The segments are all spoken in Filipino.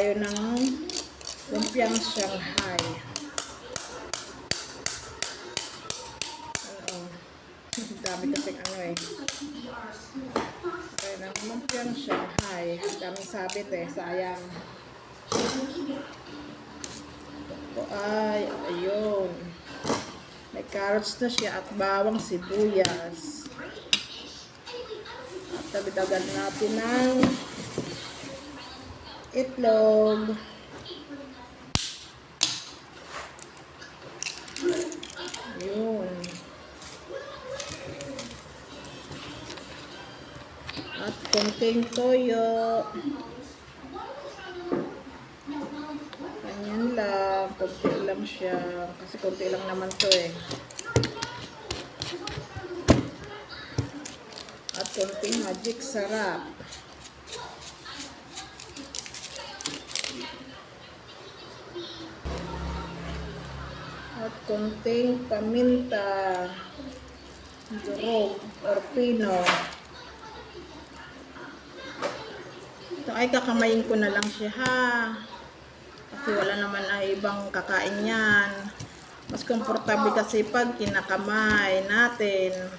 tayo ng lumpiang Shanghai. Dami kasing kaya ng lumpiang Shanghai. Daming sabit sayang. Ay, ayun. May carrots na siya at bawang sibuyas. At tabi-tagan natin ng itlog. Ayun. At konting toyo. Ganyan lang. Konti lang siya. Kasi konti lang naman to At konting magic sarap. At konting paminta. Durog or pino. Ito ay kakamayin ko na lang siya kasi wala naman ibang kakain yan. Mas komportable kasi pag kinakamay natin.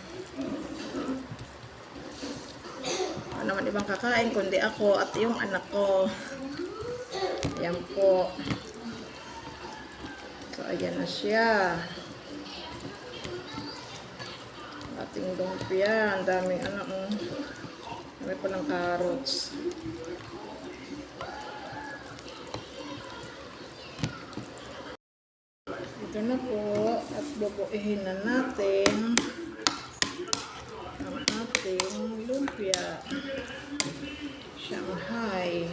Wala naman ibang kakain kundi ako at yung anak ko. Ayan po. So ayan na siya. Ating lumpia. Ang daming may pa ng carrots. Ito na po. At bubuihin na natin ang ating lumpia Shanghai.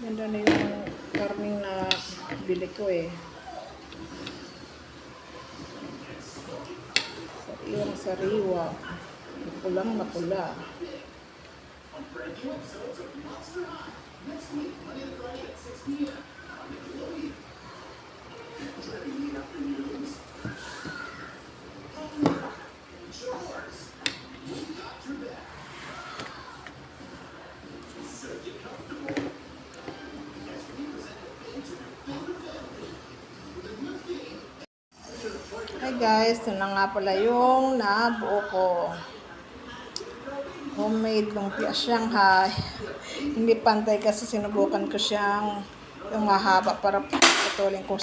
Ganda na yung karning na bili ko Yung sariwa. Pulang na pula. Hi guys, ito na nga pala yung nabuo ko. Homemade lumpia Shanghai. Hindi pantay kasi sinubukan ko siyang yung mahaba para putulin ko.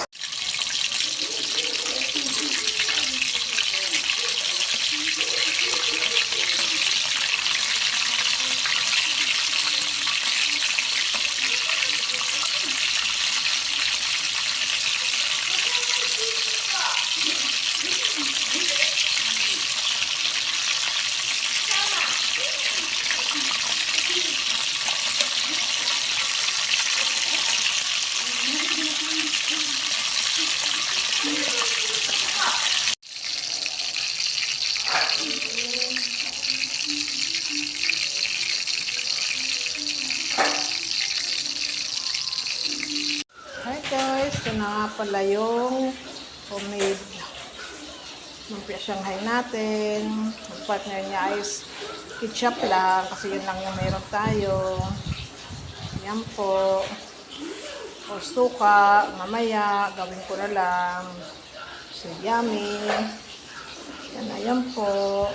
Hi guys, ito na nga pala yung homemade lumpia Shanghai natin. Ang partner niya is ketchup lang kasi yun lang yung meron tayo. Yan po. O suka, mamaya gawin ko na lang. So yummy. Yan na yan po.